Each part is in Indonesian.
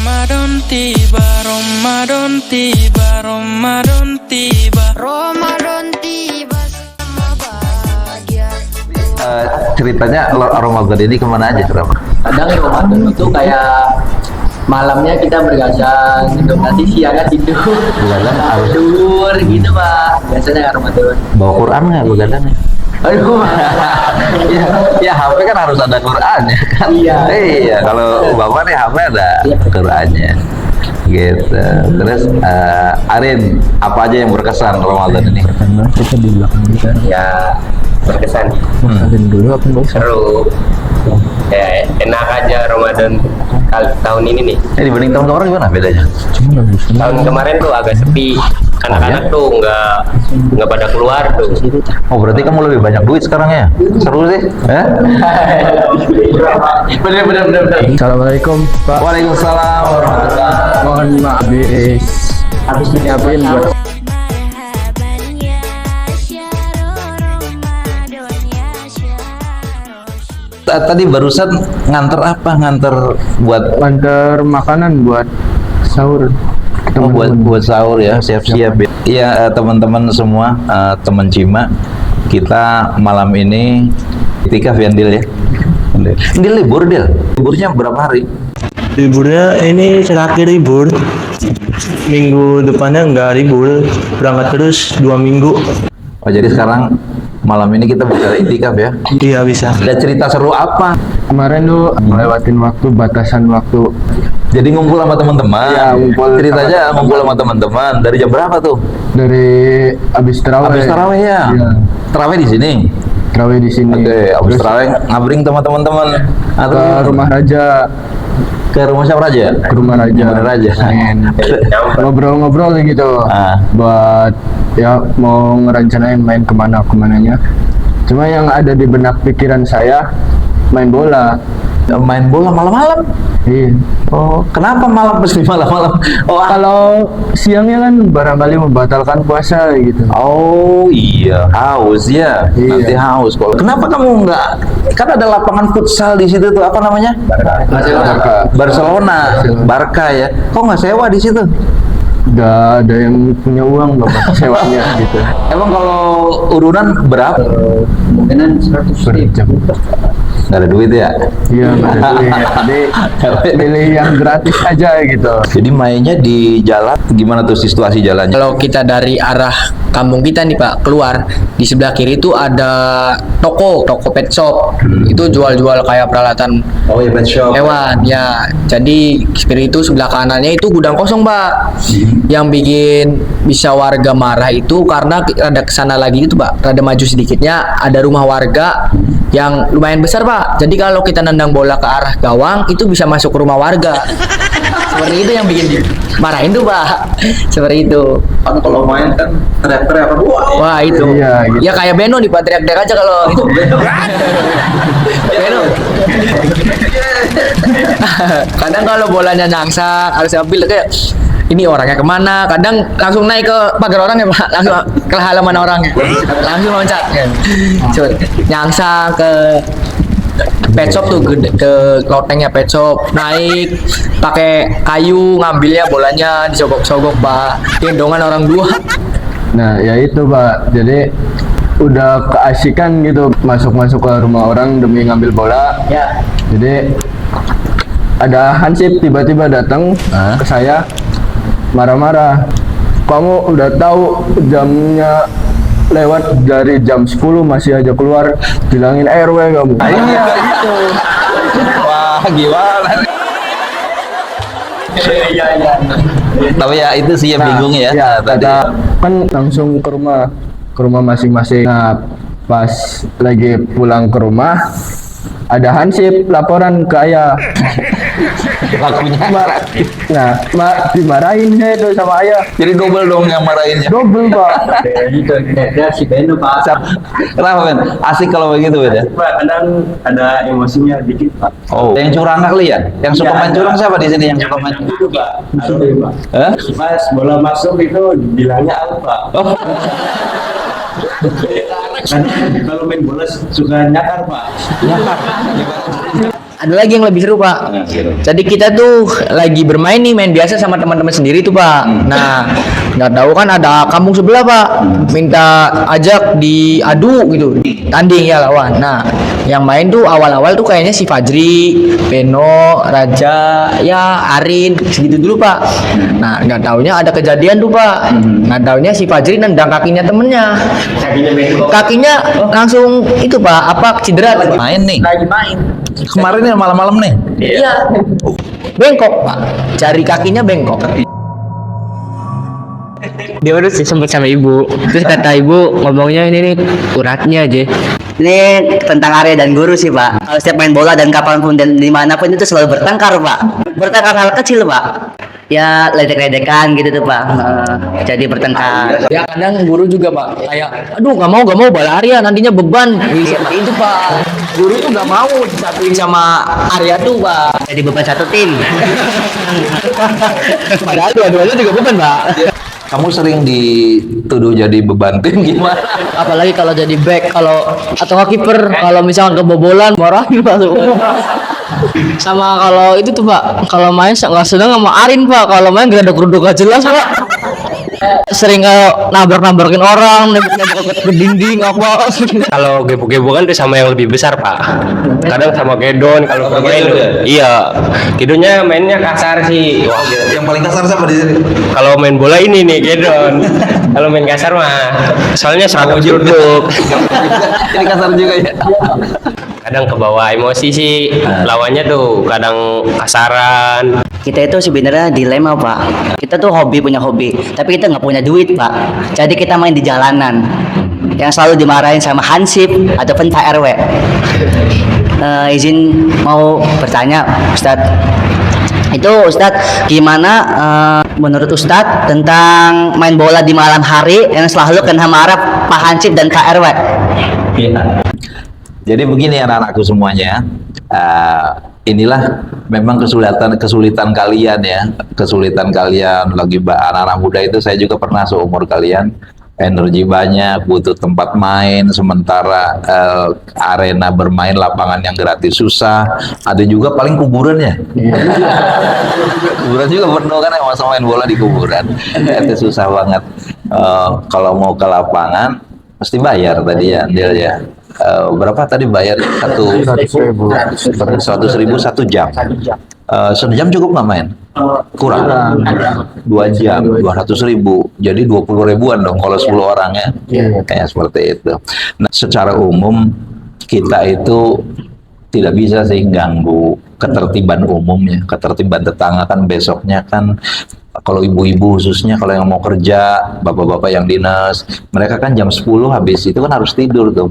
Ramadan tiba, Ramadan tiba, Ramadan tiba, Ramadan tiba sama bahagia. Ceritanya Ramadan ini kemana aja, Ram? Kadang Ramadan itu kayak malamnya kita bergadang gitu, nanti siangnya tidur tidur gitu Pak, biasanya Ramadan. Bawa Quran nggak begadangnya? Aduh. Ya HP kan harus ada Qurannya kan? Iya, kalau Bapak nih HP ada Qurannya gitu. Terus Arin, apa aja yang berkesan Ramadan ini? Kita di belakang kita Ya berkesan, dulu apa enggak usah. seru, ya enak aja Ramadan kali tahun ini nih. Dibanding tahun kemarin gimana bedanya? Cuma nggak bisa. Tahun kemarin tuh agak sepi, anak-anak tuh nggak pada keluar tuh. Oh berarti kamu lebih banyak duit sekarang ya? Seru sih? Bener. Assalamualaikum Pak. Waalaikumsalam warahmatullahi wabarakatuh. Mohon maaf habis nyiapin buat Tadi barusan nganter apa? Nganter buat antar makanan buat sahur. buat sahur ya, siap-siap ya. Iya teman-teman semua, teman Cima, kita malam ini itikaf ya Dil ya. Dil libur Dil. Liburnya berapa hari? Liburnya ini terakhir libur, minggu depannya nggak libur, berangkat terus 2 minggu. Oh jadi sekarang malam ini kita bicara itikaf ya. Iya bisa. Ada cerita seru apa? Kemarin tuh melewatin waktu, batasan waktu. Jadi ngumpul sama teman-teman. Iya, ngumpul Ceritanya sama ngumpul sama teman-teman. Dari jam berapa tuh? Dari abis tarawih. Habis tarawih ya. Iya. Tarawih di sini. Tarawih di sini. Oke, habis Terus tarawih ngabring sama teman-teman. Atau ke rumah raja. ke rumah siapa Raja? Ke rumah raja. Gimana Raja? Main ngobrol-ngobrol gitu. Ah. Buat ya mau ngerencanain main kemananya. Cuma yang ada di benak pikiran saya main bola. Main bola malam-malam. Iya. Oh, kenapa malam pasti malam-malam? Oh, Kalau siangnya kan barangkali membatalkan puasa gitu. oh iya, haus ya. Iya. Nanti haus. Kalau kenapa kamu nggak? Kan ada lapangan futsal di situ tuh. Apa namanya? Barcelona. Barca ya. Kok nggak sewa di situ? Udah ada yang punya uang nggak buat sewanya gitu. Emang kalau urunan berapa? Mungkinan 100 Per jam. Nggak ada duit ya? Iya, nggak ada duit. Jadi pilih yang gratis aja gitu. Jadi mainnya di jalan. Gimana tuh situasi jalannya? Kalau kita dari arah kampung kita nih Pak keluar, di sebelah kiri itu ada toko pet shop. Itu jual-jual kayak peralatan Oh iya, pet shop. hewan ya. Jadi kiri itu sebelah kanannya itu gudang kosong Pak. Yang bikin bisa warga marah itu karena ada kesana lagi itu Pak, rada maju sedikitnya ada rumah warga yang lumayan besar Pak. Jadi kalau kita nendang bola ke arah gawang itu bisa masuk ke rumah warga. Seperti itu yang bikin marahin tuh Pak. Seperti itu. Kan kalau main kan teriak-teriak apa? Wah itu. Iya, gitu. Ya kayak Beno nih Pak, teriak-teriak aja kalau itu. Beno. Kadang kalau bolanya nyangsak harus ambil kayak ini orangnya kemana, kadang langsung naik ke pagar orang ya Pak, langsung ke halaman orangnya, langsung loncat ya. Coba nyangsa ke pet shop tuh, ke lotengnya pet shop, naik pakai kayu ngambilnya bolanya disogok-sogok Pak, gendongan orang dua. Nah, ya itu Pak. Jadi udah keasikan gitu masuk-masuk ke rumah orang demi ngambil bola. Ya. Jadi ada hansip tiba-tiba datang ke saya marah-marah. Kamu udah tahu jamnya lewat dari jam 10 masih aja keluar, bilangin RW kamu. Iya itu. Wah gimana? Iya. Tapi ya itu sih yang bingung ya. Tadi. Kata kan langsung ke rumah masing-masing. Nah, pas lagi pulang ke rumah ada hansip laporan ke ayah. Lakunya. Nah, dimarahin saya tuh sama ayah. Jadi double dong yang marahinnya. Double Pak. Itu si Beno Pak. Kenapa Ben? Asik kalau begitu Ben ya? Pak, kadang ada emosinya dikit Pak. Oh, yang curang kali ya? Yang suka Iya, main ada. curang siapa di sini yang suka main? Itu Pak, ada Pak. Hah? Pas bola masuk itu bilangnya out Pak. Oh, Kadang kalau main bola suka nyakar Pak. ya. ada lagi yang lebih seru Pak. Jadi kita tuh lagi bermain nih, main biasa sama teman-teman sendiri tuh Pak. Nah, nggak tahu kan ada kampung sebelah Pak, minta ajak diadu gitu, tanding ya lawan. Nah, yang main tuh awal-awal tuh kayaknya si Fajri, Beno, Raja, ya Arin, segitu dulu Pak. Nah, nggak taunya ada kejadian tuh Pak. Nggak taunya si Fajri nendang kakinya temennya. Kakinya langsung itu Pak, apa cedera? Main nih. Lagi main. Kemarin ya malam-malam nih. Iya. Bengkok Pak. Jari kakinya bengkok. Dia udah sih sempet sama ibu, terus kata ibu ngomongnya ini nih uratnya aja. Ini tentang Arya dan Guru sih Pak. Kalau setiap main bola dan kapanpun dan dimanapun itu selalu bertengkar Pak. Bertengkar hal kecil Pak. Ya ledek-ledekan gitu tuh Pak. Jadi bertengkar. Ya kadang guru juga Pak, kayak aduh nggak mau bala Arya nantinya beban. Seperti itu Pak. Guru tuh nggak mau disatuin sama Arya tuh Pak. Jadi beban satu tim. Padahal dua-duanya juga beban Pak. Kamu sering dituduh jadi beban tim gimana? Apalagi kalau jadi back, kalau atau kiper, kalau misalkan kebobolan marahin Pak. Sama kalau itu tuh Pak, kalau main nggak sedang sama Arin Pak, kalau main geruduk gak jelas Pak. Sering nabrak-nabrakin orang, nembak-nembak ke dinding apa. Kalau gebuk-gebukan tuh sama yang lebih besar Pak. Kadang sama Gedon kalau bermain. Iya, Gedonnya mainnya kasar sih. Wah, Yang paling kasar siapa di sini? kalau main bola ini nih Gedon. Kalau main kasar mah, soalnya seragam jeruduk. Ini kasar juga ya. Kadang kebawa emosi sih, lawannya tuh kadang kasaran. Kita itu sebenarnya dilema Pak. Kita tuh punya hobi, tapi kita nggak punya duit Pak. Jadi kita main di jalanan. Yang selalu dimarahin sama Hansip ataupun Pak RW. Izin mau bertanya Ustadz. Itu Ustadz gimana menurut Ustadz tentang main bola di malam hari yang selalu kena marah Pak Hansip dan Pak RW? Iya. Jadi begini anak-anakku semuanya. Inilah memang kesulitan kalian ya, kesulitan kalian lagi anak-anak muda itu. Saya juga pernah seumur kalian, energi banyak, butuh tempat main, sementara arena bermain lapangan yang gratis susah. Ada juga paling kuburannya. Kuburan juga penuh kan, masa main bola di kuburan. Itu susah banget. Kalau mau ke lapangan mesti bayar tadi ya, Del ya. Berapa tadi bayar? 100.000 1 jam. 1 jam cukup nggak main? Kurang. 2 jam 200.000, jadi 20 ribuan dong kalau 10 orang ya. Kayak seperti itu. Nah, secara umum kita itu tidak bisa sih ganggu ketertiban umumnya, ketertiban tetangga. Kan besoknya kan kalau ibu-ibu khususnya, kalau yang mau kerja, bapak-bapak yang dinas, mereka kan jam 10 habis itu kan harus tidur tuh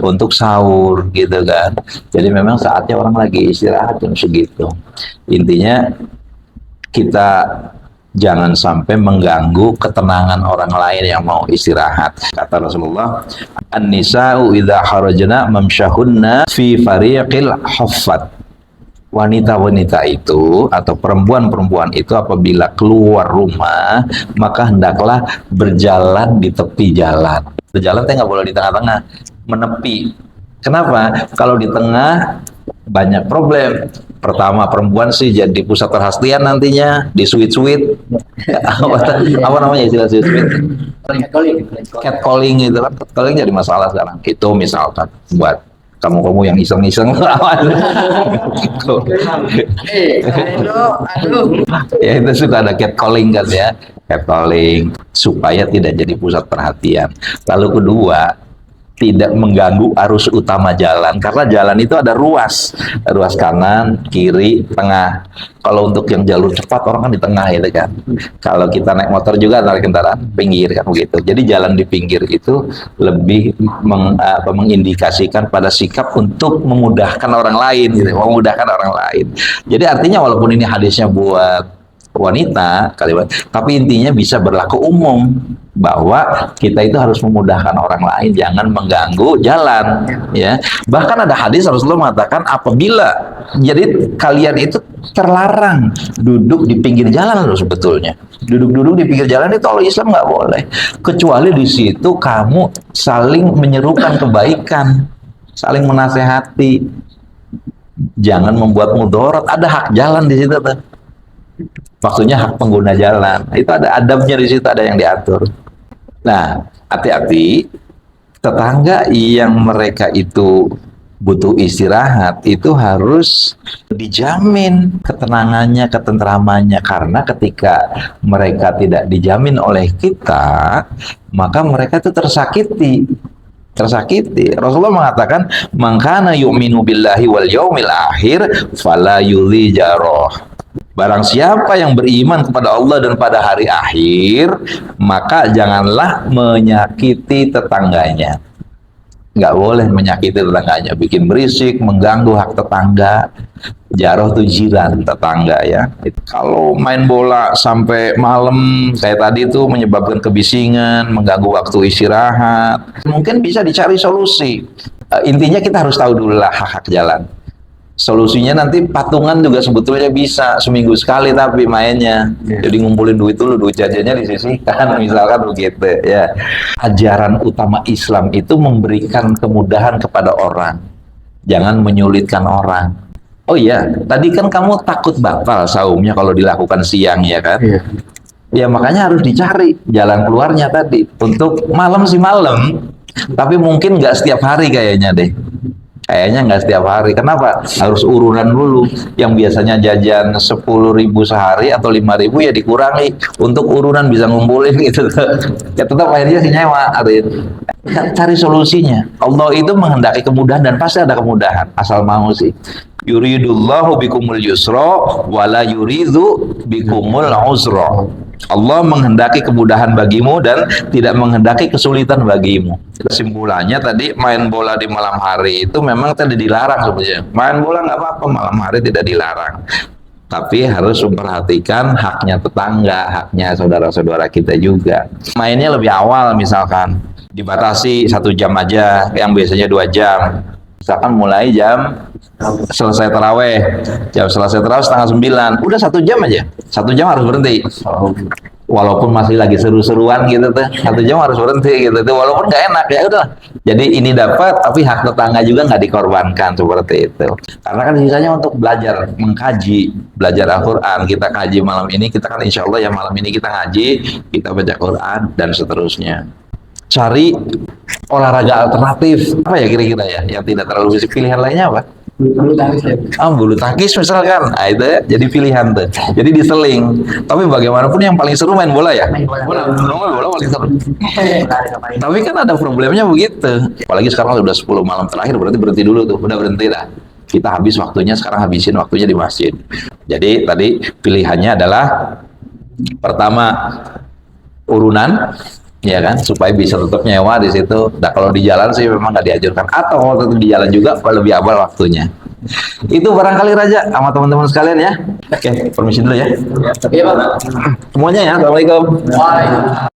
untuk sahur gitu kan. Jadi memang saatnya orang lagi istirahat jam segitu. Intinya kita jangan sampai mengganggu ketenangan orang lain yang mau istirahat. Kata Rasulullah, "An-nisa'u idza kharajna mamsyahunna fi fariqil huffat." Wanita-wanita itu atau perempuan-perempuan itu apabila keluar rumah maka hendaklah berjalan di tepi jalan. Berjalan nggak boleh di tengah-tengah, menepi. Kenapa? Kalau di tengah banyak problem. Pertama, perempuan sih jadi pusat perhatian nantinya di sweet-sweet. apa namanya istilah sweet-sweet? Catcalling itu kan. Catcalling jadi masalah sekarang. Itu misalkan buat kamu yang iseng-iseng ya itu suka ada catcalling kan ya, catcalling supaya tidak jadi pusat perhatian. Lalu kedua, tidak mengganggu arus utama jalan, karena jalan itu ada ruas kanan, kiri, tengah. Kalau untuk yang jalur cepat orang kan di tengah itu kan. Kalau kita naik motor juga naik kendaraan pinggir kan begitu. Jadi jalan di pinggir itu lebih mengindikasikan pada sikap untuk memudahkan orang lain gitu, memudahkan orang lain. Jadi artinya walaupun ini hadisnya buat wanita kalimat, tapi intinya bisa berlaku umum bahwa kita itu harus memudahkan orang lain, jangan mengganggu jalan ya. Bahkan ada hadis Rasulullah mengatakan apabila jadi kalian itu terlarang duduk di pinggir jalan loh, sebetulnya duduk di pinggir jalan itu kalau Islam nggak boleh, kecuali di situ kamu saling menyerukan kebaikan, saling menasehati. jangan membuat mudarat. Ada hak jalan di situ tuh. Maksudnya hak pengguna jalan. Itu ada adabnya di situ, ada yang diatur. Nah, hati-hati tetangga yang mereka itu butuh istirahat itu harus dijamin ketenangannya, ketentramannya, karena ketika mereka tidak dijamin oleh kita, maka mereka itu tersakiti. Rasulullah mengatakan, "Man kana yu'minu billahi wal yaumil akhir fala yuli jaroh." Barang siapa yang beriman kepada Allah dan pada hari akhir, maka janganlah menyakiti tetangganya. Nggak boleh menyakiti tetangganya, bikin berisik, mengganggu hak tetangga. Jaroh itu jiran, tetangga ya. Kalau main bola sampai malam kayak tadi itu menyebabkan kebisingan, mengganggu waktu istirahat, mungkin bisa dicari solusi. Intinya kita harus tahu dulu lah hak-hak jalan. Solusinya nanti patungan juga sebetulnya bisa seminggu sekali, tapi mainnya jadi ngumpulin duit dulu, duit jajannya disisihkan misalkan begitu ya. Ajaran utama Islam itu memberikan kemudahan kepada orang, jangan menyulitkan orang. Oh iya, tadi kan kamu takut batal saumnya kalau dilakukan siang ya kan? Iya. Ya makanya harus dicari jalan keluarnya tadi. Untuk malam sih malam, tapi mungkin nggak setiap hari kayaknya deh. Kayaknya nggak setiap hari. Kenapa? Harus urunan dulu. Yang biasanya jajan 10.000 sehari atau 5.000 ya dikurangi untuk urunan bisa ngumpulin gitu. Ya tetap akhirnya si nyewa. Cari solusinya. Allah itu menghendaki kemudahan dan pasti ada kemudahan asal mau sih. Yuridullahu bikumul yusra wala yuridu bikumul usra. Allah menghendaki kemudahan bagimu dan tidak menghendaki kesulitan bagimu. Kesimpulannya tadi, main bola di malam hari itu memang tidak dilarang sebenarnya. Main bola nggak apa-apa, malam hari tidak dilarang. Tapi harus memperhatikan haknya tetangga, haknya saudara-saudara kita juga. Mainnya lebih awal misalkan, dibatasi 1 jam aja, yang biasanya 2 jam. Misalkan mulai jam selesai taraweh, jam selesai taraweh 8:30, udah 1 jam aja, 1 jam harus berhenti. Walaupun masih lagi seru-seruan gitu tuh, 1 jam harus berhenti gitu tuh, walaupun nggak enak ya udah. Jadi ini dapat, tapi hak tetangga juga nggak dikorbankan seperti itu. Karena kan sisanya untuk belajar, mengkaji, belajar Al-Quran. Kita kaji malam ini, kita kan insya Allah ya malam ini kita ngaji, kita baca Quran dan seterusnya. Cari olahraga alternatif apa ya kira-kira ya, yang tidak terlalu fisik. Pilihan lainnya apa? Bulu tangkis ya. Bulu tangkis misalkan. Nah, itu ya, jadi pilihan tuh. Jadi diseling. Tapi bagaimanapun yang paling seru main bola ya. Bola paling seru. Tapi kan ada problemnya begitu. Apalagi sekarang udah 10 malam terakhir, berarti berhenti dulu tuh. Udah berhenti dah. Kita habis waktunya, sekarang habisin waktunya di masjid. Jadi tadi pilihannya adalah pertama urunan, ya kan, supaya bisa tetap nyewa di situ. Nah, kalau di jalan sih memang nggak dianjurkan, atau kalau tetap di jalan juga lebih awal waktunya. Itu barangkali Raja sama teman-teman sekalian ya. Oke, permisi dulu ya. Iya Pak. Semuanya ya. Assalamualaikum. Waalaikumsalam.